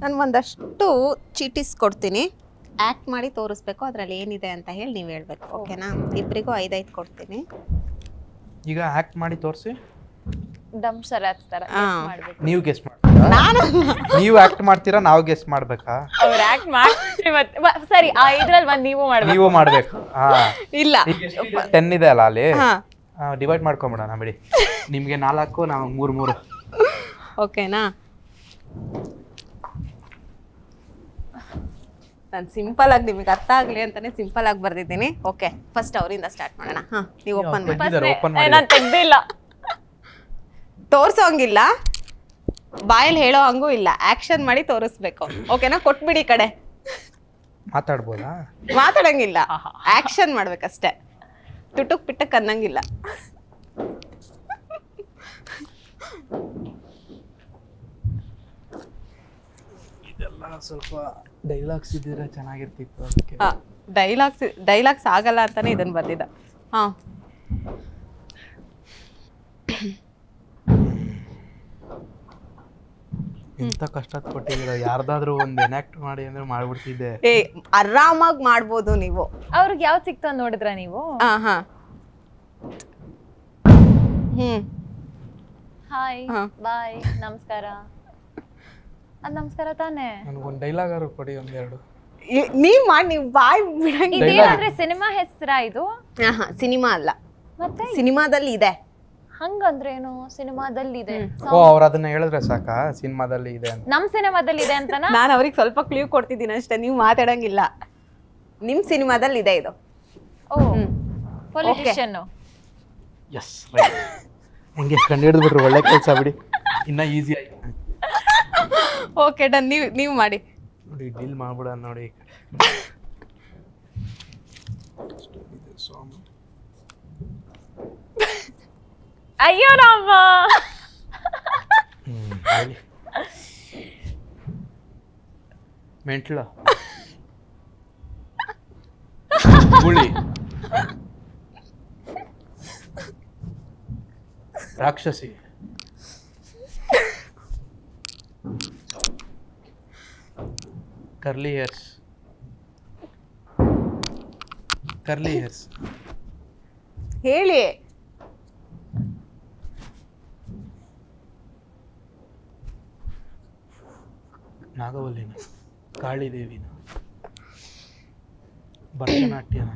ನಾನು ಒಂದಷ್ಟು ಚೀಟೀಸ್ ಕೊಡ್ತೀನಿ, ಆ್ಯಕ್ಟ್ ಮಾಡಿ ತೋರಿಸ್ಬೇಕು, ಅದರಲ್ಲಿ ಏನಿದೆ ಅಂತ ಹೇಳಿ ನೀವು ಹೇಳ್ಬೇಕು. ಓಕೆನಾ? ಇಬ್ಬರಿಗೂ 5 ಕೊಡ್ತೀನಿ. ಈಗ ಆ್ಯಕ್ಟ್ ಮಾಡಿ ತೋರಿಸಿ. ಡಮ್ ಶರತ್ ತರ ಮಾಡ್ಬೇಕು. ನೀವು ಗೆಸ್ ಮಾಡ್ತೀರಾ? ನೀವು ಆ್ಯಕ್ಟ್ ಮಾಡ್ತೀರಾ, ನಾವು ಗೆಸ್ ಮಾಡ್ಬೇಕಾ? ಅವ್ರು ಆ್ಯಕ್ಟ್ ಮಾಡ್ತೀವಿ ಮತ್ತೆ. ಸರಿ, ಇದ್ರಲ್ಲಿ ಒಂದು ನೀವು ಮಾಡ್ಬೇಕು. ನೀವು ಮಾಡ್ಬೇಕು. ಇಲ್ಲ 10 ಇದೆ ಅಲ್ಲ ಅಲ್ಲಿ, ಡಿವೈಡ್ ಮಾಡ್ಕೊಂಬಿಡೋಣ ಬಿಡಿ. ನಿಮಗೆ 4, ನಾವು 3. ಓಕೆನಾ? ನಾನು ಸಿಂಪಲ್ ಆಗಿ ನಿಮಗೆ ಅರ್ಥ ಆಗಲಿ ಅಂತಾನೆ ಸಿಂಪಲ್ ಆಗಿ ಬರ್ದಿದ್ದೀನಿ. ಓಕೆ, ಫಸ್ಟ್ ಅವರಿಂದ ಸ್ಟಾರ್ಟ್ ಮಾಡೋಣ. ನೀವು ಓಪನ್ ಮಾಡಿ. ನಾನು ತೆಗ್ದಿಲ್ಲ. ತೋರ್ಸೋಂಗಿಲ್ಲ, ಬಾಯಲ್ಲಿ ಹೇಳೋ ಹಂಗೂ ಇಲ್ಲ, ಆಕ್ಷನ್ ಮಾಡಿ ತೋರಿಸ್ಬೇಕು. ಓಕೆನಾ? ಕೊಟ್ಬಿಡಿ ಕಡೆ. ಮಾತಾಡ್ಬೋದಾ? ಮಾತಾಡಂಗಿಲ್ಲ, ಆಕ್ಷನ್ ಮಾಡ್ಬೇಕಷ್ಟೆ. ತುಟುಕ್ ಪಿಟ್ಟಕ್ ಅನ್ನಂಗಿಲ್ಲ. ಇದೆಲ್ಲ ಸ್ವಲ್ಪ ಡೈಲಾಗ್ಸ್ ಇದ್ದಿದ್ರೆ ಚೆನ್ನಾಗಿರ್ತಿತ್ತು. ಅದಕ್ಕೆ ಡೈಲಾಗ್ಸ್ ಆಗಲ್ಲ ಅಂತಾನೆ ಇದನ್ನ ಬರ್ದಿದ್ದ. ಎಂತ ಕಷ್ಟ ಕೊಟ್ಟಿದ್ದೀರ. ಯಾರ್ದಾದ್ರೂ ಒಂದು ಎನಾಕ್ಟ್ ಮಾಡಿ ಅಂದ್ರೆ ಮಾಡ್ಬಿಡ್ತಿದ್ದೆ. ಆರಾಮಾಗಿ ಮಾಡ್ಬೋದು ನೀವು. ಅವ್ರಿಗೆ ಯಾವ್ದು ಸಿಕ್ತು ಅಂತ ನೋಡಿದ್ರ ನೀವು? ಹಾಯ್, ಬಾಯ್, ನಮಸ್ಕಾರ. ಅದು ನಮಸ್ಕಾರ ತಾನೇ? ನನಗೊಂದು ಡೈಲಾಗ್ ಆರು ಕೊಡಿ, ಒಂದೆರಡು. ನೀವ್ ಮಾಡಿ, ನೀವು ಬಾಯ್ ಬಿಡಂಗಿಲ್ಲ. ಇದೇನಾದ್ರೆ ಸಿನಿಮಾ ಹೆಸರಾ ಇದು? ಸಿನಿಮಾ ಅಲ್ಲ, ಮತ್ತೆ ಸಿನಿಮಾದಲ್ಲಿ ಇದೆ. ಹಂಗಂದ್ರೆ ಏನು? ಸಿನಿಮಾದಲ್ಲಿ ಇದೆ. ಓ, ಅವ್ರು ಅದನ್ನ ಹೇಳಿದ್ರೆ ಸಾಕಾ ಸಿನಿಮಾದಲ್ಲಿ ಇದೆ ಅಂತ? ನಮ್ ಸಿನಿಮಾದಲ್ಲಿ ಇದೆ ಅಂತನಾ? ನಾನು ಅವ್ರಿಗೆ ಸ್ವಲ್ಪ ಕ್ಲೂ ಕೊಡ್ತಿದ್ದೀನಿ ಅಷ್ಟೇ, ನೀವು ಮಾತಾಡಂಗಿಲ್ಲ. ನಿಮ್ ಸಿನಿಮಾದಲ್ಲಿ ಇದೆ ಇದು. ಓ, ಪೊಲಿಟಿಷಿಯನ್. ಎಸ್, ಹಂಗೆ ಕಂಡು ಹಿಡಿದ್ಬಿಟ್ರು. ಒಳ್ಳೆ ಕೆಲಸ ಬಿಡಿ, ಇನ್ನ ಈಸಿ ಆಯ್ತು. Okay, done. ನೀವು ಮಾಡಿ ನೋಡಿ, ಡೀಲ್ ಮಾಡ್ಬಿಡ ನೋಡಿ. ಅಯ್ಯೋ ರಾಮ. ಮೆಂಟ್ಲ ಗುಳಿ ರಾಕ್ಷಸಿ ಕರ್ಲಿ ಹೇರ್ಸ್ ಹೇಳಿ. ನಾಗವಲ್ಲಿನ, ಕಾಳಿದೇವಿನ, ಭರತನಾಟ್ಯನ,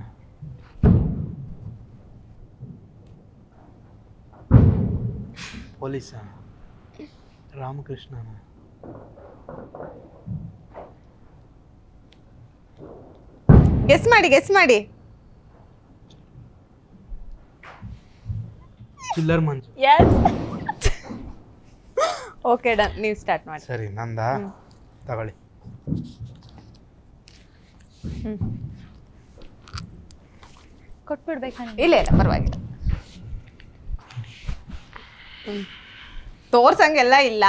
ಪೊಲೀಸ, ರಾಮಕೃಷ್ಣನ, ಗೆಸ್ ಮಾಡಿ. ಚಿಲ್ಲರ್ ಮಂಜು. Okay, done. ನೀವು ಸ್ಟಾರ್ಟ್ ಮಾಡಿ. ಸರಿ, ನಂದ ತಗೊಳ್ಳಿ. ಕೊಟ್ಬಿಡ್ಬೇಕಾ? ಇಲ್ಲ, ಪರವಾಗಿಲ್ಲ. ತೋರ್ಸಂಗೆಲ್ಲ ಇಲ್ಲ.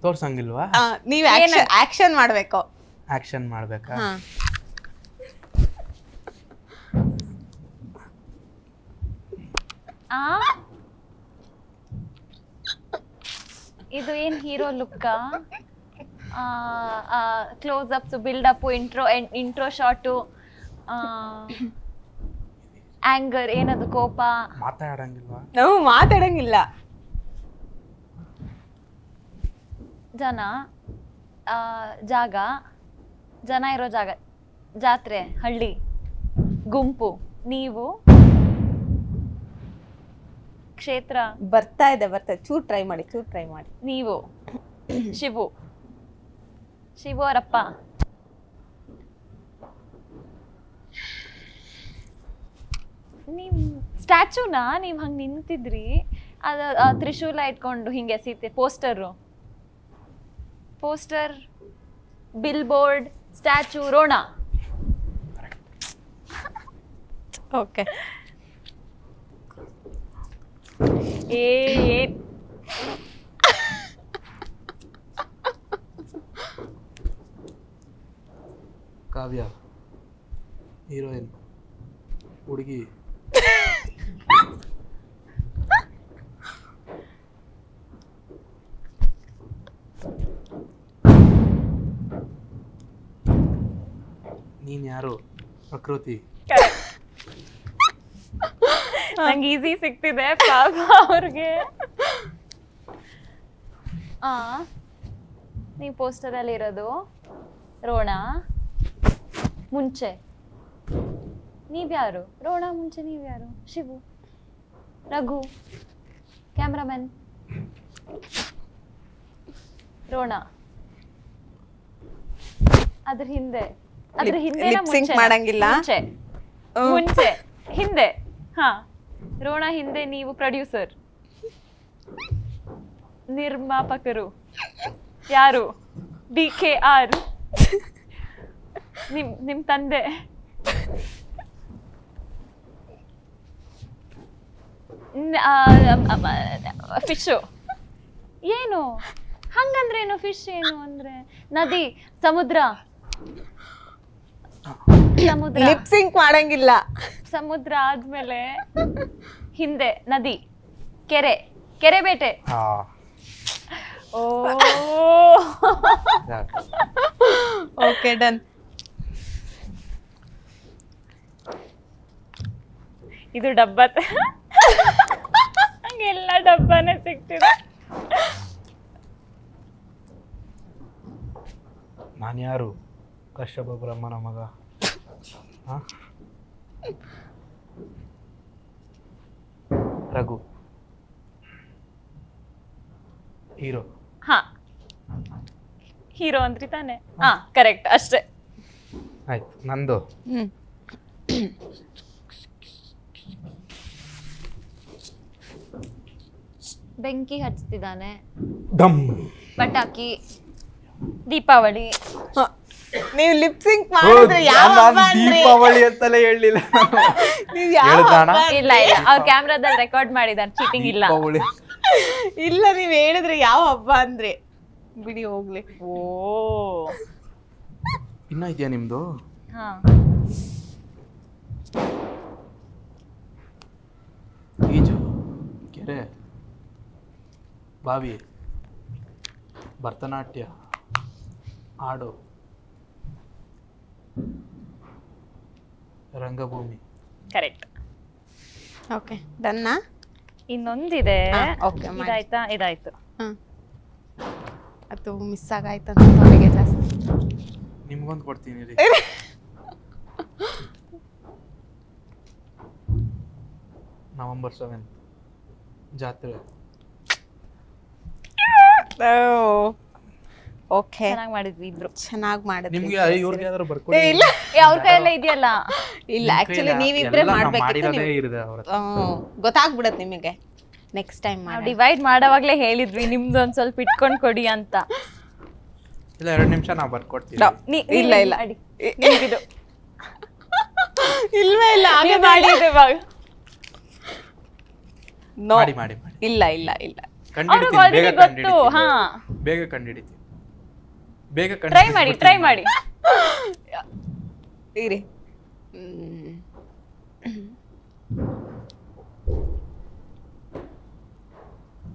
ತೋರ್ಸಂಗಿಲ್ವಾ? ನೀವು ಆಕ್ಷನ್ ಮಾಡ್ಬೇಕು. ಆಕ್ಷನ್ ಮಾಡ್ಬೇಕಾ? ಇದು ಏನ್ hero look? Close ups, build up, intro shot, anger, ಏನದು ಕೋಪ? ಮಾತಾಡಂಗಿಲ್ವಾ? ನಾವು ಮಾತಾಡಂಗಿಲ್ಲ. ಜನ, ಜಾಗ, ಜನ ಇರೋ ಜಾಗ, ಜಾತ್ರೆ, ಹಳ್ಳಿ, ಗುಂಪು, ನೀವು, ಕ್ಷೇತ್ರ. ಬರ್ತಾ ಇದೆ. ಚೂರ್ ಟ್ರೈ ಮಾಡಿ. ನೀವು, ಶಿವು ಅವರಪ್ಪ, ನೀವು ಸ್ಟ್ಯಾಚುನಾ? ನೀವು ಹಂಗೆ ನಿಂತಿದ್ರಿ, ಅದು ತ್ರಿಶೂಲ ಇಟ್ಕೊಂಡು ಹಿಂಗೆ ಎಸೀತೆ. ಪೋಸ್ಟರ್, ಬಿಲ್ ಬೋರ್ಡ್, ಸ್ಟ್ಯಾಚು, ರೋಣ. ಓಕೆ. ಕಾವ್ಯ, ಹೀರೋಯಿನ್, ಹುಡುಗಿ, ನೀನ್ ಯಾರು? ಪ್ರಕೃತಿ. ನಂಗೆ ಈಸಿ ಸಿಗ್ತಿದೆ ಪಾಪ ಅವ್ರಿಗೆ. ನೀವು ಪೋಸ್ಟರಲ್ಲಿ ಇರೋದು ರೋಣ ಮುಂಚೆ ನೀವ್ಯಾರು? ರೋಣ ಮುಂಚೆ ನೀವ್ಯಾರು? ಶಿವು, ರಘು, ಕ್ಯಾಮ್ರಾಮನ್, ರೋಣ. ಅದ್ರ ಹಿಂದೆ Lip sync ಮಾಡಂಗಿಲ್ಲ? ಮುಂಚೆ ಹಿಂದೆ. ಹಾ, ರೋಣ ಹಿಂದೆ, ನೀವು ಪ್ರೊಡ್ಯೂಸರ್, ನಿರ್ಮಾಪಕರು ಯಾರು? BKR. ನಿಮ್ ತಂದೆ ಫಿಶು. ಏನು ಹಂಗಂದ್ರೆ ಏನು? ಫಿಶ್ ಏನು ಅಂದ್ರೆ ನದಿ, ಸಮುದ್ರ. ಲಿಪ್ ಸಿಂಕ್ ಮಾಡಂಗಿಲ್ಲ. ಸಮುದ್ರ ಆದ್ಮೇಲೆ ಹಿಂದೆ ನದಿ, ಕೆರೆ ಬೇಟೆ. ಓ ಓಕೆ ಡನ್. ಇದು ಡಬ್ಬ. ಹಂಗೆಲ್ಲ ಡಬ್ಬನೇ ಸಿಗ್ತಿದೆ. ನಾನು ಯಾರು? ಕಶ್ಯಪ ಬ್ರಹ್ಮನ ಮಗ. ರಘು ಹೀರೋ. ಹಾ, ಹೀರೋ ಅಂದ್ರಿ ತಾನೆ? ಹಾ, ಕರೆಕ್ಟ್, ಅಷ್ಟೇ. ಆಯ್ತು, ನಂದು ಬೆಂಕಿ ಹಚ್ತಿದ್ದಾನೆ, ಡಮ್ ಪಟಾಕಿ, ದೀಪಾವಳಿ. ನೀವು ಲಿಪ್ ಸಿಂಕ್ ಮಾಡಿದ್ರೆ ಯಾವ ಹಬ್ಬ ಅಂದ್ರೆ? ದೀಪಾವಳಿ ಅಂತಲೇ ಹೇಳಲಿಲ್ಲ. ನೀವು ಯಾವ ಹಬ್ಬ? ಇಲ್ಲ ಇಲ್ಲ, ಅವ್ರ ಕ್ಯಾಮ್ರಾದಲ್ಲಿ ರೆಕಾರ್ಡ್ ಮಾಡಿದಾರೆ, ಚೀಟಿಂಗ್ ಇಲ್ಲ. ಇಲ್ಲ, ನೀವ್ ಹೇಳಿದ್ರೆ ಯಾವ ಹಬ್ಬ ಅಂದ್ರೆ ಬಿಡಿ ಹೋಗ್ಲಿ. ಓ, ಇನ್ನ ಇದೆಯಾ ನಿಮ್ದು? ಹಾ, ಈಜು, ಕೆರೆ, ಬಾವಿ, ಭರತನಾಟ್ಯ, ಹಾಡು, ರಂಗಭೂಮಿ. ಕರೆಕ್ಟ್. ಓಕೆ ಡನ್ನಾ? ಇನ್ನೊಂದಿದೆ. ಓಕೆ, ಇದಾಯ್ತು. ಅದು ಮಿಸ್ ಆಗಾಯ್ತಂತ ಅವರಿಗೆ ಜಾಸ್ತಿ. ನಿಮ್ಗೊಂದು ಕೊಡ್ತೀನಿ ರೀ. November 7 ಜಾತ್ರೆ. ಓಕೆ, ಚೆನ್ನಾಗಿ ಮಾಡಿದ್ವಿ ಇಬ್ರು. ಚೆನ್ನಾಗಿ ಮಾಡಿದ್ವಿ. ನಿಮ್ಗೆ ಇವ್ರಿಗೆ ಯಾರು ಬರ್ಕೊಳ್ಳಿ? ಇಲ್ಲ, ಅವ್ರ ಕೈಯೆಲ್ಲ ಇದೆಯಲ್ಲ. ಇಲ್ಲ, ಆಕ್ಚುಲಿ ನೀವಿಬ್ರೆ ಮಾಡ್ಬೇಕಿತ್ತು. ಮಾಡಿರೋದೇ ಇರುತ್ತೆ ಅವ್ರ ಹತ್ರ. ಗೊತ್ತಾಗ್ಬಿಡತ್ತೆ ನಿಮಗೆ. ನೆಕ್ಸ್ಟ್ ಟೈಮ್ ನಾವು ಡಿವೈಡ್ ಮಾಡೋವಾಗ್ಲೇ ಹೇಳಿದ್ವಿ ನಿಮ್ದು ಒಂದ್ ಸ್ವಲ್ಪ ಇಟ್ಕೊಂಡ್ ಕೊಡಿ ಅಂತ. ಇಲ್ಲ, 2 ನಿಮಿಷ ನಾವು ಬರ್ಕೊಡ್ತೀವಿ. ಇಲ್ಲ ಇಲ್ಲ, ನಿಮ್ಗಿದು ಇಲ್ವೇ ಇಲ್ಲ, ಹಾಗೆ ಮಾಡಿ ಇವಾಗ. ಮಾಡಿ ಮಾಡಿ ಮಾಡಿ. ಇಲ್ಲ ಇಲ್ಲ ಇಲ್ಲ, ಕಂಡಿಡಿತೀನಿ, ಬೇಗ ಗೊತ್ತು. ಹಾ, ಬೇಗ ಕಂಡಿಡಿತೀನಿ, ಬೇಗ ಟ್ರೈ ಮಾಡಿ. ಇರಿ.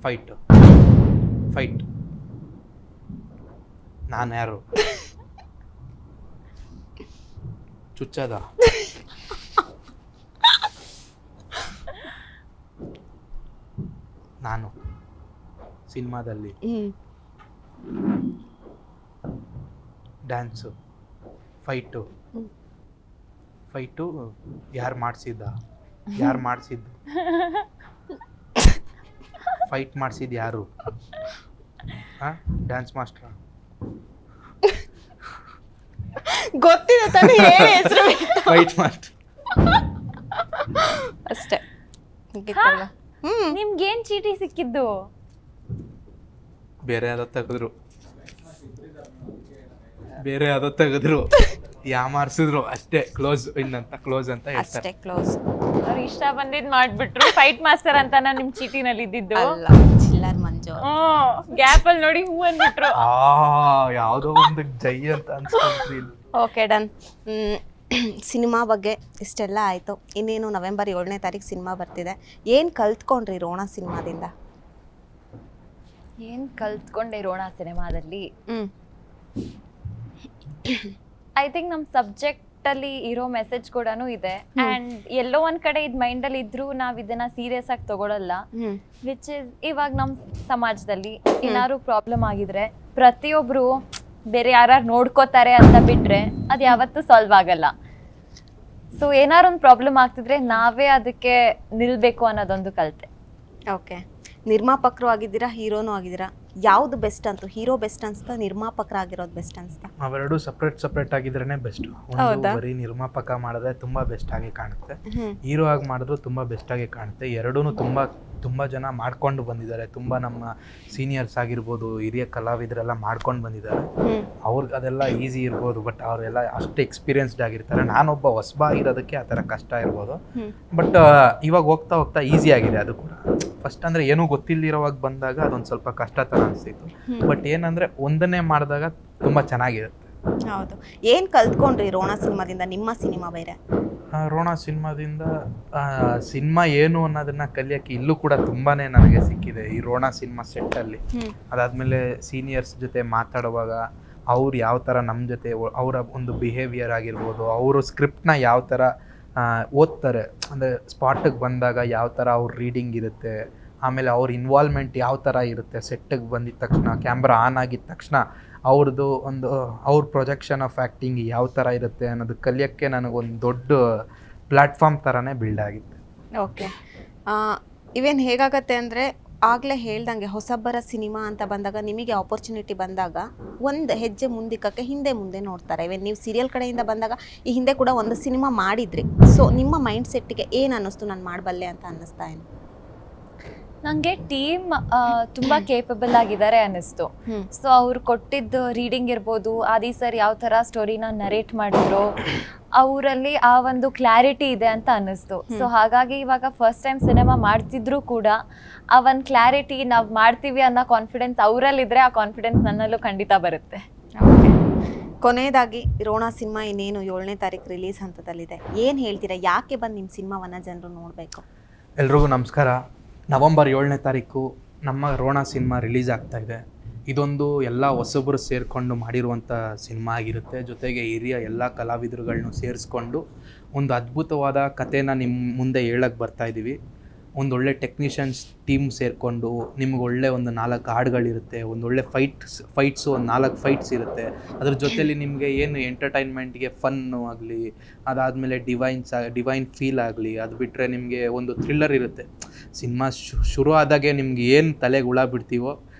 ಫೈಟ್. ನಾನು ಯಾರು? ಚುಚ್ಚದ, ನಾನು ಸಿನಿಮಾದಲ್ಲಿ ಡ್ಯಾನ್ಸು, ಫೈಟು. ಯಾರು ಮಾಡಿಸಿದ್ದು? ಫೈಟ್ ಮಾಡಿಸಿದ್ದು ಯಾರು? Dance master. ಗೊತ್ತಿದೆ ತಾನೇ, ಹೆಸರು ಫೈಟ್ ಮಾಸ್ಟರ್ ಅಷ್ಟೇ. ನಿಮ್ಗೇನ್ ಚೀಟಿ ಸಿಕ್ಕಿದ್ದು? ಬೇರೆ ಯಾವ್ದೋ ತೆಗೆದ್ರು, ಯಾಮಾರ್ಸಿದ್ರು ಅಷ್ಟೇ. ಕ್ಲೋಸ್ ಅಂತ ಹೇಳ್ತಾರೆ. ಅಷ್ಟೇ, ಕ್ಲೋಸ್. ಅವ್ರು ಇಷ್ಟ ಬಂದಿದ್ ಮಾಡ್ಬಿಟ್ರು. ಫೈಟ್ ಮಾಸ್ಟರ್ ಅಂತ ನಿಮ್ ಚೀಟಿನಲ್ಲಿ ಇದ್ದಿದ್ದು. ಅಲ್ಲ, ಚಿಲ್ಲರ್ ಮಂಜು. ಗ್ಯಾಪ್ ಅಲ್ಲಿ ನೋಡಿ ಹೂ ಅಂದ್ಬಿಟ್ರು. ಯಾವ್ದೋ ಒಂದು ಜೈ ಅಂತ ಅನ್ಸ್ಕೊಂಡ್ರಿ. Okay done. ಸಿನಿಮಾ ಬಗ್ಗೆ ಇಷ್ಟೆಲ್ಲ ಆಯಿತು. ಇನ್ನೇನು ನವೆಂಬರ್ 7ನೇ ತಾರೀಕು ಸಿನಿಮಾ ಬರ್ತಿದೆ. ಏನು ಕಲ್ತ್ಕೊಂಡ್ರಿ ರೋಣ ಸಿನಿಮಾದಿಂದ? ಏನ್ ಕಲ್ತ್ಕೊಂಡೆ ರೋಣ ಸಿನಿಮಾದಲ್ಲಿ? ಐ ಥಿಂಕ್ ನಮ್ಮ ಸಬ್ಜೆಕ್ಟ್ ಅಲ್ಲಿ ಇರೋ ಮೆಸೇಜ್ ಕೂಡ ಇದೆ ಅಂಡ್ ಎಲ್ಲೋ ಒಂದ್ ಕಡೆ ಇದ್ ಮೈಂಡ್ ಅಲ್ಲಿ ಇದ್ರು ನಾವ್ ಇದನ್ನ ಸೀರಿಯಸ್ ಆಗಿ ತಗೊಳಲ್ಲ ವಿಚ್ ಇಸ್ ಇವಾಗ ನಮ್ ಸಮಾಜದಲ್ಲಿ ಏನಾದ್ರು ಪ್ರಾಬ್ಲಮ್ ಆಗಿದ್ರೆ ಪ್ರತಿಯೊಬ್ರು ಬೇರೆ ಯಾರು ನೋಡ್ಕೋತಾರೆ ಅಂತ ಬಿಟ್ರೆ ಅದ್ ಯಾವತ್ತೂ ಸಾಲ್ವ್ ಆಗಲ್ಲ. ಸೊ ಏನಾರು ಒಂದು ಪ್ರಾಬ್ಲಮ್ ಆಗ್ತಿದ್ರೆ ನಾವೇ ಅದಕ್ಕೆ ನಿಲ್ಬೇಕು ಅನ್ನೋದೊಂದು ಕಲಿತೆ. ಓಕೆ, ನಿರ್ಮಾಪಕರು ಆಗಿದ್ದೀರಾ, ಹೀರೋನು ಆಗಿದ್ದೀರಾ, ಯಾವ್ದು ಬೆಸ್ಟ್ ಅಂತ? ಹೀರೋ ಬೆಸ್ಟ್ ಅನ್ಸ್ತಾ, ನಿರ್ಮಾಪಕರಾಗಿರೋದು ಬೆಸ್ಟ್ ಅನ್ಸ್ತಾ? ಅವೆರಡು ಸಪ್ರೇಟ್ ಆಗಿದ್ರೇನೆ ಬೆಸ್ಟ್. ಒಂದು ಬರೀ ನಿರ್ಮಾಪಕ ಮಾಡಿದ್ರೆ ತುಂಬಾ ಬೆಸ್ಟ್ ಆಗಿ ಕಾಣುತ್ತೆ, ಹೀರೋ ಆಗಿ ಮಾಡಿದ್ರು ತುಂಬಾ ಬೆಸ್ಟ್ ಆಗಿ ಕಾಣುತ್ತೆ. ಎರಡೂನು ತುಂಬಾ ಜನ ಮಾಡ್ಕೊಂಡು ಬಂದಿದ್ದಾರೆ. ತುಂಬಾ ನಮ್ಮ ಸೀನಿಯರ್ಸ್ ಆಗಿರ್ಬೋದು, ಹಿರಿಯ ಕಲಾವಿದರೆಲ್ಲ ಮಾಡ್ಕೊಂಡು ಬಂದಿದ್ದಾರೆ. ಅವ್ರಿಗೆ ಅದೆಲ್ಲ ಈಸಿ ಇರ್ಬೋದು, ಬಟ್ ಅವರೆಲ್ಲ ಅಷ್ಟು ಎಕ್ಸ್ಪೀರಿಯನ್ಸ್ಡ್ ಆಗಿರ್ತಾರೆ. ನಾನೊಬ್ಬ ಹೊಸಬ ಆಗಿರೋದಕ್ಕೆ ಆ ಥರ ಕಷ್ಟ ಇರ್ಬೋದು, ಬಟ್ ಇವಾಗ ಹೋಗ್ತಾ ಈಸಿ ಆಗಿದೆ. ಅದು ಕೂಡ ಫಸ್ಟ್ ಅಂದರೆ ಏನೂ ಗೊತ್ತಿಲ್ಲದಿರೋವಾಗ ಬಂದಾಗ ಅದೊಂದು ಸ್ವಲ್ಪ ಕಷ್ಟ ಥರ ಅನಿಸ್ತಿತ್ತು. ಬಟ್ ಏನಂದರೆ ಒಂದನ್ನೇ ಮಾಡಿದಾಗ ತುಂಬ ಚೆನ್ನಾಗಿರುತ್ತೆ. ಹೌದು. ಏನು ಕಲ್ತ್ಕೊಂಡ್ರಿ ರೋಣ ಸಿನಿಮಾದಿಂದ? ನಿಮ್ಮ ಸಿನಿಮಾ ಬೇರೆ, ರೋಣ ಸಿನಿಮಾದಿಂದ ಸಿನಿಮಾ ಏನು ಅನ್ನೋದನ್ನ ಕಲಿಯೋಕ್ಕೆ ಇಲ್ಲೂ ಕೂಡ ತುಂಬಾ ನನಗೆ ಸಿಕ್ಕಿದೆ ಈ ರೋಣ ಸಿನಿಮಾ ಸೆಟ್ಟಲ್ಲಿ. ಅದಾದಮೇಲೆ ಸೀನಿಯರ್ಸ್ ಜೊತೆ ಮಾತಾಡುವಾಗ ಅವ್ರು ಯಾವ ಥರ ನಮ್ಮ ಜೊತೆ ಅವರ ಒಂದು ಬಿಹೇವಿಯರ್ ಆಗಿರ್ಬೋದು, ಅವರು ಸ್ಕ್ರಿಪ್ಟ್ನ ಯಾವ ಥರ ಓದ್ತಾರೆ, ಅಂದರೆ ಸ್ಪಾಟಿಗೆ ಬಂದಾಗ ಯಾವ ಥರ ಅವ್ರ ರೀಡಿಂಗ್ ಇರುತ್ತೆ, ಆಮೇಲೆ ಅವ್ರ ಇನ್ವಾಲ್ವ್ಮೆಂಟ್ ಯಾವ ಥರ ಇರುತ್ತೆ, ಸೆಟ್ಟಿಗೆ ಬಂದಿದ ತಕ್ಷಣ, ಕ್ಯಾಮ್ರಾ ಆನ್ ಆಗಿದ ತಕ್ಷಣ ಅವ್ರದ್ದು ಅವ್ರ ಪ್ರೊಜೆಕ್ಷನ್ ಆಫ್ ಆ್ಯಕ್ಟಿಂಗ್ ಯಾವ ಥರ ಇರುತ್ತೆ ಅನ್ನೋದು ಕಲಿಯೋಕ್ಕೆ ನನಗೊಂದು ದೊಡ್ಡ ಪ್ಲ್ಯಾಟ್ಫಾರ್ಮ್ ಥರನೇ ಬಿಲ್ಡ್ ಆಗಿತ್ತು. ಓಕೆ, ಇವೇನು ಹೇಗಾಗತ್ತೆ ಅಂದರೆ, ಆಗಲೇ ಹೇಳ್ದಂಗೆ ಹೊಸಬ್ಬರ ಸಿನಿಮಾ ಅಂತ ಬಂದಾಗ, ನಿಮಗೆ ಆಪರ್ಚುನಿಟಿ ಬಂದಾಗ ಒಂದು ಹೆಜ್ಜೆ ಮುಂದಿಕ್ಕಕ್ಕೆ ಹಿಂದೆ ಮುಂದೆ ನೋಡ್ತಾರೆ. ಇವೇನು ನೀವು ಸೀರಿಯಲ್ ಕಡೆಯಿಂದ ಬಂದಾಗ ಈ ಹಿಂದೆ ಕೂಡ ಒಂದು ಸಿನಿಮಾ ಮಾಡಿದ್ರಿ, ಸೊ ನಿಮ್ಮ ಮೈಂಡ್ ಸೆಟ್ಟಿಗೆ ಏನು ಅನ್ನಿಸ್ತು, ನಾನು ಮಾಡಬಲ್ಲೆ ಅಂತ ಅನ್ನಿಸ್ತಾ? ಏನು ನಂಗೆ ಟೀಮ್ ತುಂಬಾ ಕೇಪಬಲ್ ಆಗಿದ್ದಾರೆ ಅನ್ನಿಸ್ತು. ಸೊ ಅವ್ರು ಕೊಟ್ಟಿದ್ದು ರೀಡಿಂಗ್ ಇರ್ಬೋದು, ಆದಿ ಸರ್ ಯಾವ ತರ ಸ್ಟೋರಿನ ನರೇಟ್ ಮಾಡಿದ್ರು, ಅವರಲ್ಲಿ ಆ ಒಂದು ಕ್ಲಾರಿಟಿ ಇದೆ ಅಂತ ಅನ್ನಿಸ್ತು. ಸೊ ಹಾಗಾಗಿ ಇವಾಗ ಫಸ್ಟ್ ಟೈಮ್ ಸಿನಿಮಾ ಮಾಡ್ತಿದ್ರು ಕೂಡ ಆ ಒಂದು ಕ್ಲಾರಿಟಿ, ನಾವು ಮಾಡ್ತೀವಿ ಅನ್ನೋ ಕಾನ್ಫಿಡೆನ್ಸ್ ಅವರಲ್ಲಿದ್ರೆ ಆ ಕಾನ್ಫಿಡೆನ್ಸ್ ನನ್ನಲ್ಲೂ ಖಂಡಿತ ಬರುತ್ತೆ. ಕೊನೆಯದಾಗಿ ರೋಣ ಸಿನಿಮಾ ಇನ್ನೇನು 7ನೇ ತಾರೀಕು ರಿಲೀಸ್ ಹಂತದಲ್ಲಿದೆ, ಏನು ಹೇಳ್ತೀರಾ? ಯಾಕೆ ಬಂದು ನಿಮ್ಮ ಸಿನಿಮಾವನ್ನು ಜನರು ನೋಡಬೇಕು? ಎಲ್ರಿಗೂ ನಮಸ್ಕಾರ. ನವಂಬರ್ 7ನೇ ತಾರೀಕು ನಮ್ಮ ರೋಣ ಸಿನಿಮಾ ರಿಲೀಸ್ ಆಗ್ತಾಯಿದೆ. ಇದೊಂದು ಎಲ್ಲ ಹೊಸಬರು ಸೇರಿಕೊಂಡು ಮಾಡಿರುವಂಥ ಸಿನಿಮಾ ಆಗಿರುತ್ತೆ. ಜೊತೆಗೆ ಹಿರಿಯ ಎಲ್ಲ ಕಲಾವಿದರುಗಳನ್ನೂ ಸೇರಿಸ್ಕೊಂಡು ಒಂದು ಅದ್ಭುತವಾದ ಕಥೆನ ನಿಮ್ಮ ಮುಂದೆ ಹೇಳಕ್ಕೆ ಬರ್ತಾಯಿದ್ದೀವಿ. ಒಂದೊಳ್ಳೆ ಟೆಕ್ನಿಷಿಯನ್ಸ್ ಟೀಮ್ ಸೇರಿಕೊಂಡು ನಿಮ್ಗೆ ಒಳ್ಳೆ ಒಂದು 4 ಹಾಡುಗಳಿರುತ್ತೆ, ಒಂದೊಳ್ಳೆ ಫೈಟ್ಸು ಒಂದು 4 ಫೈಟ್ಸ್ ಇರುತ್ತೆ. ಅದ್ರ ಜೊತೆಲಿ ನಿಮಗೆ ಏನು ಎಂಟರ್ಟೈನ್ಮೆಂಟ್ಗೆ ಫನ್ನು ಆಗಲಿ, ಅದಾದಮೇಲೆ ಡಿವೈನ್ ಫೀಲ್ ಆಗಲಿ, ಅದು ಬಿಟ್ಟರೆ ನಿಮಗೆ ಒಂದು ಥ್ರಿಲ್ಲರ್ ಇರುತ್ತೆ. ಸಿನಿಮಾ ಶುರು ಆದಾಗೆ ನಿಮ್ಗೆ ಏನು ತಲೆಗೆ ಹುಳ ಬಿಡ್ತೀವೋ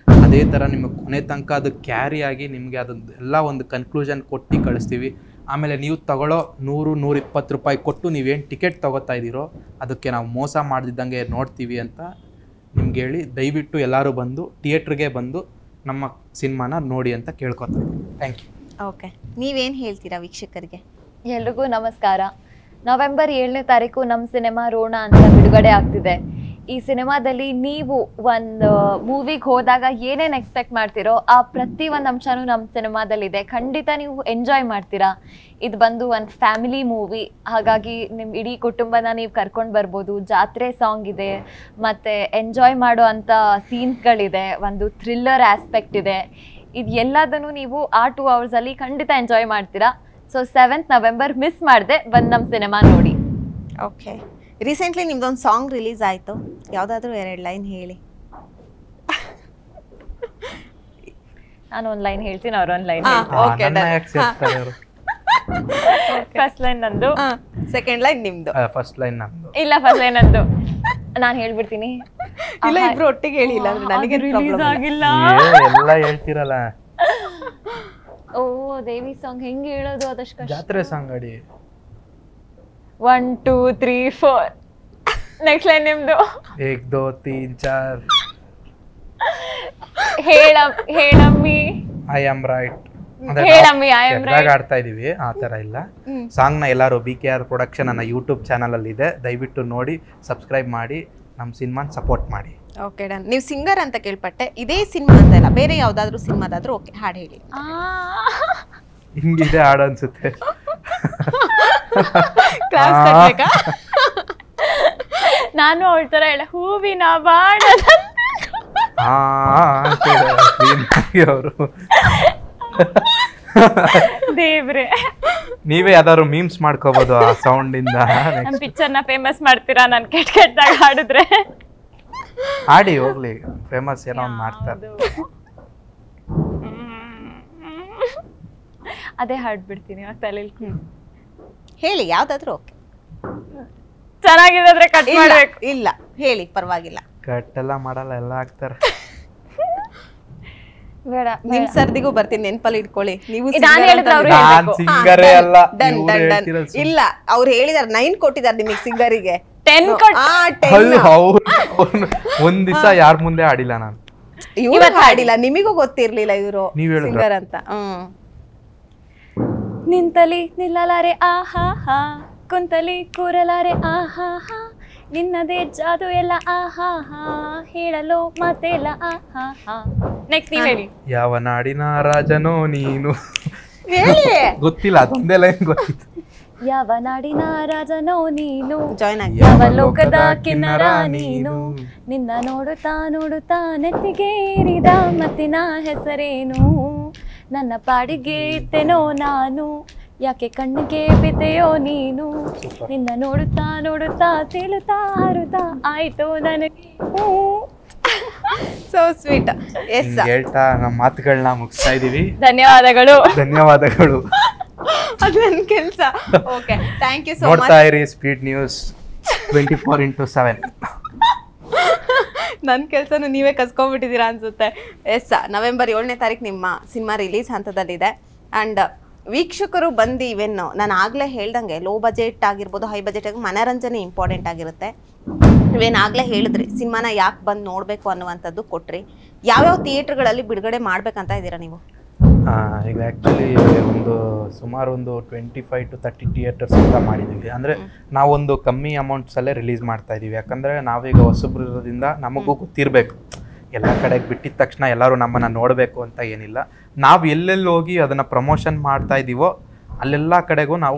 ಅದೇ ಥರ ನಿಮಗೆ ಕೊನೆ ತನಕ ಅದು ಕ್ಯಾರಿ ಆಗಿ ನಿಮಗೆ ಅದೊಂದು ಎಲ್ಲ ಒಂದು ಕನ್ಕ್ಲೂಷನ್ ಕೊಟ್ಟು ಕಳಿಸ್ತೀವಿ. ಆಮೇಲೆ ನೀವು ತಗೊಳ್ಳೋ 100-120 ರೂಪಾಯಿ ಕೊಟ್ಟು ನೀವೇನು ಟಿಕೆಟ್ ತೊಗೋತಾ ಇದ್ದೀರೋ ಅದಕ್ಕೆ ನಾವು ಮೋಸ ಮಾಡಿದ್ದಂಗೆ ನೋಡ್ತೀವಿ ಅಂತ ನಿಮ್ಗೆ ಹೇಳಿ, ದಯವಿಟ್ಟು ಎಲ್ಲರೂ ಬಂದು ಥಿಯೇಟ್ರಿಗೆ ಬಂದು ನಮ್ಮ ಸಿನಿಮಾನ ನೋಡಿ ಅಂತ ಕೇಳ್ಕೊತೀವಿ. Thank you. ಓಕೆ, ನೀವೇನು ಹೇಳ್ತೀರಾ ವೀಕ್ಷಕರಿಗೆ? ಎಲ್ರಿಗೂ ನಮಸ್ಕಾರ. ನವೆಂಬರ್ 7ನೇ ತಾರೀಕು ನಮ್ಮ ಸಿನಿಮಾ ರೋಣ ಅಂತ ಬಿಡುಗಡೆ ಆಗ್ತಿದೆ. ಈ ಸಿನಿಮಾದಲ್ಲಿ ನೀವು ಒಂದು ಮೂವಿಗೆ ಹೋದಾಗ ಏನೇನು ಎಕ್ಸ್ಪೆಕ್ಟ್ ಮಾಡ್ತೀರೋ ಆ ಪ್ರತಿ ಒಂದು ಅಂಶನೂ ನಮ್ಮ ಸಿನಿಮಾದಲ್ಲಿದೆ. ಖಂಡಿತ ನೀವು ಎಂಜಾಯ್ ಮಾಡ್ತೀರಾ. ಇದು ಬಂದು ಒಂದು ಫ್ಯಾಮಿಲಿ ಮೂವಿ, ಹಾಗಾಗಿ ನಿಮ್ಮ ಇಡೀ ಕುಟುಂಬನ ನೀವು ಕರ್ಕೊಂಡು ಬರ್ಬೋದು. ಜಾತ್ರೆ ಸಾಂಗ್ ಇದೆ, ಮತ್ತು ಎಂಜಾಯ್ ಮಾಡೋ ಅಂಥ ಸೀನ್ಸ್ಗಳಿದೆ, ಒಂದು ಥ್ರಿಲ್ಲರ್ ಆಸ್ಪೆಕ್ಟ್ ಇದೆ. ಇದು ಎಲ್ಲದನ್ನು ನೀವು ಆ 2 ಅವರ್ಸಲ್ಲಿ ಖಂಡಿತ ಎಂಜಾಯ್ ಮಾಡ್ತೀರಾ. ಸೊ 7th ನವೆಂಬರ್ ಮಿಸ್ ಮಾಡದೆ ಬಂದು ನಮ್ಮ ಸಿನಿಮಾ ನೋಡಿ. ಓಕೆ, ರೀಸೆಂಟ್ಲಿ ನಿಮ್ದೊಂದು ಸಾಂಗ್ ರಿಲೀಸ್ ಆಯಿತು, ಯಾವುದಾದ್ರೂ 2 ಲೈನ್ ಹೇಳಿ. ನಾನು ಒಂದು ಲೈನ್ ಹೇಳ್ತೀನಿ, ಅವ್ರು ಒಂದು ಲೈನ್. ಫಸ್ಟ್ ಲೈನ್ ನಂದು, ಸೆಕೆಂಡ್ ಲೈನ್ ನಿಮ್ದು. ಫಸ್ಟ್ ಲೈನ್ ನಂದು. ಇಲ್ಲ, ಫಸ್ಟ್ ಲೈನ್ ನಂದು. ನಾನು ಹೇಳ್ಬಿಡ್ತೀನಿ. ಇಲ್ಲ, ಇಬ್ರು ಒಟ್ಟಿಗೆ ಹೇಳಿಲ್ಲ ಅಂದ್ರೆ ನನಗೆ ರಿಲೀಸ್ ಆಗಿಲ್ಲ. ಎಲ್ಲ ಹೇಳ್ತಿರಲ್ಲ. ಓ, ದೇವಿ ಸಾಂಗ್ ಹೆಂಗೆ ಹೇಳೋದು? ಅದಷ್ಟು ಕಷ್ಟ. ಜಾತ್ರೆ ಸಾಂಗ್ ಅಡಿ. 1 2 3 4. ನೆಕ್ಸ್ಟ್ ಲೈನ್ ನಿಮ್ದು. 1 2 3 4. ಹೇಳಮ್ಮಿ ಐ ಆಮ್ ರೈಟ್. ಹೇಳಮ್ಮಿ ಐ ಆಮ್ ರೈಟ್ ಆಡ್ತಾ ಇದೀವಿ, ಆ ಥರ ಇಲ್ಲ. ಸಾಂಗ್ನ ಎಲ್ಲರೂ BKR ಪ್ರೊಡಕ್ಷನ್ ನನ್ನ ಯೂಟ್ಯೂಬ್ ಚಾನಲಲ್ಲಿ ಇದೆ, ದಯವಿಟ್ಟು ನೋಡಿ, ಸಬ್ಸ್ಕ್ರೈಬ್ ಮಾಡಿ, ನಮ್ಮ ಸಿನಿಮಾನ ಸಪೋರ್ಟ್ ಮಾಡಿ. Okay, done. ನೀವು ಸಿಂಗರ್ ಅಂತ ಕೇಳ್ಪಟ್ಟೆ, ಇದೇ ಸಿನಿಮಾ ಅಂತ ಇಲ್ಲ, ಬೇರೆ ಯಾವುದಾದ್ರೂ ಸಿನಿಮಾದಾದ್ರೂ ಓಕೆ, ಹಾಡು ಹೇಳಿ. ಹಿಂಗಿದೆ ಹಾಡು ಅನ್ಸುತ್ತೆ. ನಾನು ಅವಳ ಥರ ಹೇಳ, ಹೂವಿನ ಬಾಣ ಅವರು ದೇವ್ರೆ, ನೀವೇ ಯಾವ್ದಾದ್ರು ಮೀಮ್ಸ್ ಮಾಡ್ಕೋಬಹುದು ಆ ಸೌಂಡ್ ಇಂದ. ನಮ್ ಪಿಕ್ಚರ್ ನ ಫೇಮಸ್ ಮಾಡ್ತೀರಾ ನಾನು ಕೆಟ್ಟದಾಗ ಹಾಡಿದ್ರೆ? ಹಾಡಿ ಹೋಗ್ಲಿ, ಫೇಮಸ್ ಏನೋ ಒಂದು ಮಾಡ್ತಾರೆ. ಅದೇ ಹಾಡ್ಬಿಡ್ತೀನಿ ತಲೆಯಲ್ಲಿ. ಹೇಳಿ ಯಾವ್ದಾದ್ರು ಓಕೆ. ಚೆನ್ನಾಗಿದ್ರೆ ಕಟ್ ಮಾಡ್ಬೇಕು. ಇಲ್ಲ ಹೇಳಿ ಪರವಾಗಿಲ್ಲ. ಕಟ್ ಎಲ್ಲ ಮಾಡಲ್ಲ, ಎಲ್ಲ ಹಾಕ್ತಾರೆ. ಬೇಡ, ನಿಮ್ ಸರ್ದಿಗೂ ಬರ್ತೀನಿ, ನೆನ್ಪಲ್ಲಿ ಇಟ್ಕೊಳ್ಳಿ. ನೀವು ನಾನು ಹೇಳಿದ್ರೆ ಅವ್ರು ನಾನ್ ಹೇಳ್ಬೇಕು. ಸಿಂಗರೇ ಅಲ್ಲ. ಡನ್ ಇವ್ರು ಡನ್ ಡನ್. ಹೇಳ್ತಿರೋದು ಸುಮ್ನೆ. ಇಲ್ಲ ಅವ್ರು ಹೇಳಿದಾರೆ 9 ಕೊಟ್ಟಿದ್ದಾರೆ ನಿಮಗೆ ಸಿಂಗರಿಗೆ. 10 ಕೊಟ್ಟು ಒಂದ್ ದಿವಸ ಯಾರ ಮುಂದೆ ಆಡಿಲ್ಲ ನಾನು. ಇವ್ರು ಹಾಡಿಲ್ಲ, ನಿಮಗೂ ಗೊತ್ತಿರ್ಲಿಲ್ಲ ಇವರು ನೀವ್ ಹೇಳಿದ್ರ? ಸಿಂಗರ್ ಅಂತ. ನಿಂತಲಿ ನಿಲ್ಲಲಾರೆ ಆಹಾ ಹಾ, ಕುಂತಲಿ ಕೂರಲಾರೆ ಆಹಾ ಹಾ, ನಿನ್ನದೇ ಜಾದು ಎಲ್ಲ ಆಹಾ ಹಾ, ಹೇಳಲು ಮಾತೆಲ್ಲ ಆಹಾ ಹಾ. ನೆಕ್ಸ್ಟ್ ನೀವ್ ಹೇಳಿ. ಯಾವ ನಾಡಿನ ರಾಜನೋ ನೀನು. ಹೇಳಿ. ಗೊತ್ತಿಲ್ಲ, ಅದೊಂದೇ ಲೈನ್ ಗೊತ್ತಿತ್ತು. ಯಾವ ನಾಡಿನ ರಾಜನೋ ನೀನು, ಜಾಯ್ನ್ ಆಗಿ. ಯಾವ ಲೋಕದ ಕಿನ್ನರ ನೀನು, ನಿನ್ನ ನೋಡುತ್ತಾ ನೋಡುತ್ತಾ ನೆತ್ತಿಗೇರಿದ ಮತ್ತಿನ ಹೆಸರೇನು, ನನ್ನ ಪಾಡಿಗೆ ಇದ್ದೆನೋ ನಾನು, ಯಾಕೆ ಕಣ್ಣಿಗೆ ಬಿದ್ದೆಯೋ ನೀನು, ನಿನ್ನ ನೋಡುತ್ತಾ ನೋಡುತ್ತಾ ತೇಲುತ್ತಾ ಹಾರುತ್ತಾ ಆಯ್ತು ನನಗೆ. So sweet. ಎಸ್ ಹೇಳ್ತಾ ನಮ್ಮ ಮಾತುಗಳನ್ನ ಮುಗಿಸ್ತಾ ಇದೀವಿ. ಧನ್ಯವಾದಗಳು. ಧನ್ಯವಾದಗಳು. ಅದು ನನ್ನ ಕೆಲಸ. Okay, thank you so much. ನೋಡ್ತಾ ಇರಿ ಸ್ಪೀಡ್ ನ್ಯೂಸ್ 24x7. ನನ್ನ ಕೆಲಸನೂ ನೀವೇ ಕಸ್ಕೊಂಡ್ಬಿಟ್ಟಿದ್ದೀರಾ ಅನ್ಸುತ್ತೆ. ಎಸ್, ನವೆಂಬರ್ 7ನೇ ತಾರೀಕು ನಿಮ್ಮ ಸಿನಿಮಾ ರಿಲೀಸ್ ಹಂತದಲ್ಲಿದೆ. ಆ್ಯಂಡ್ ವೀಕ್ಷಕರು ಬಂದು ಇವೆನ್ ನಾನು ಆಗಲೇ ಹೇಳ್ದಂಗೆ ಲೋ ಬಜೆಟ್ ಆಗಿರ್ಬೋದು, ಹೈ ಬಜೆಟ್ ಆಗಿ ಮನರಂಜನೆ ಇಂಪಾರ್ಟೆಂಟ್ ಆಗಿರುತ್ತೆ. ಇವೇನಾಗಲೇ ಹೇಳಿದ್ರಿ ಸಿನಿಮಾನ ಯಾಕೆ ಬಂದು ನೋಡಬೇಕು ಅನ್ನುವಂಥದ್ದು ಕೊಟ್ರಿ. ಯಾವ್ಯಾವ ಥಿಯೇಟ್ರ್ಗಳಲ್ಲಿ ಬಿಡುಗಡೆ ಮಾಡ್ಬೇಕಂತ ಇದ್ದೀರಾ ನೀವು? ಈಗ ಆ್ಯಕ್ಚುಲಿ ಸುಮಾರು ಒಂದು 25 to 30 ಥಿಯೇಟರ್ಸ್ ಅಂತ ಮಾಡಿದ್ದೀವಿ. ಅಂದರೆ ನಾವೊಂದು ಕಮ್ಮಿ ಅಮೌಂಟ್ಸಲ್ಲೇ ರಿಲೀಸ್ ಮಾಡ್ತಾ ಇದ್ದೀವಿ. ಯಾಕಂದರೆ ನಾವೀಗ ಹೊಸಬ್ರು ಇರೋದ್ರಿಂದ ನಮಗೂ ಗೊತ್ತಿರಬೇಕು, ಎಲ್ಲ ಕಡೆಗೆ ಬಿಟ್ಟಿದ ತಕ್ಷಣ ಎಲ್ಲರೂ ನಮ್ಮನ್ನು ನೋಡಬೇಕು ಅಂತ ಏನಿಲ್ಲ. ನಾವು ಎಲ್ಲೆಲ್ಲಿ ಹೋಗಿ ಅದನ್ನು ಪ್ರಮೋಷನ್ ಮಾಡ್ತಾ ಇದ್ದೀವೋ ಅಲ್ಲೆಲ್ಲ ಕಡೆಗೂ ನಾವು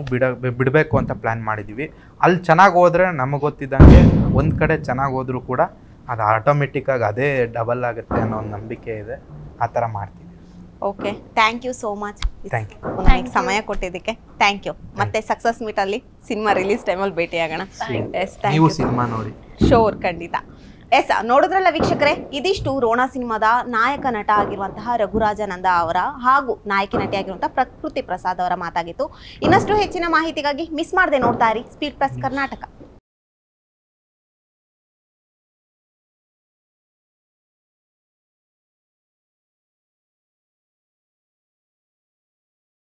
ಬಿಡಬೇಕು ಅಂತ ಪ್ಲ್ಯಾನ್ ಮಾಡಿದ್ದೀವಿ. ಅಲ್ಲಿ ಚೆನ್ನಾಗಿ ಹೋದರೆ ನಮಗೆ ಗೊತ್ತಿದ್ದಂಗೆ ಒಂದು ಕಡೆ ಚೆನ್ನಾಗಿ ಹೋದರೂ ಕೂಡ ಅದು ಆಟೋಮೆಟಿಕ್ಕಾಗಿ ಅದೇ ಡಬಲ್ ಆಗುತ್ತೆ ಅನ್ನೋ ಒಂದು ನಂಬಿಕೆ ಇದೆ. ಆ ಥರ ಮಾಡ್ತೀವಿ. Okay, thank you so much. Thank you. ನನಗೆ ಸಮಯ ಕೊಟ್ಟಿದ್ದಕ್ಕೆ ಥ್ಯಾಂಕ್ ಯು. ಮತ್ತೆ ಸಕ್ಸಸ್ ಮೀಟಲ್ಲಿ ಸಿನಿಮಾ ರಿಲೀಸ್ ಟೈಮಲ್ಲಿ ಭೇಟಿಯಾಗೋಣ. ಎಸ್, ಥ್ಯಾಂಕ್ ನೀವು ಯು. ಸಿನಿಮಾ ನೋಡಿ. ಶೋರ್, ಖಂಡಿತ. ಎಸ್, ನೋಡಿದ್ರಲ್ಲ ವೀಕ್ಷಕರೇ, ಇದಿಷ್ಟು ರೋಣ ಸಿನಿಮಾದ ನಾಯಕ ನಟ ಆಗಿರುವಂತಹ ರಘುರಾಜನಂದ ಅವರ ಹಾಗೂ ನಾಯಕಿ ನಟಿಯಾಗಿರುವಂತಹ ಪ್ರಕೃತಿ ಪ್ರಸಾದ್ ಅವರ ಮಾತಾಗಿತ್ತು. ಇನ್ನಷ್ಟು ಹೆಚ್ಚಿನ ಮಾಹಿತಿಗಾಗಿ ಮಿಸ್ ಮಾಡದೆ ನೋಡ್ತಾ ಇರಿ ಸ್ಪೀಡ್ ಪ್ಲಸ್ ಕರ್ನಾಟಕ.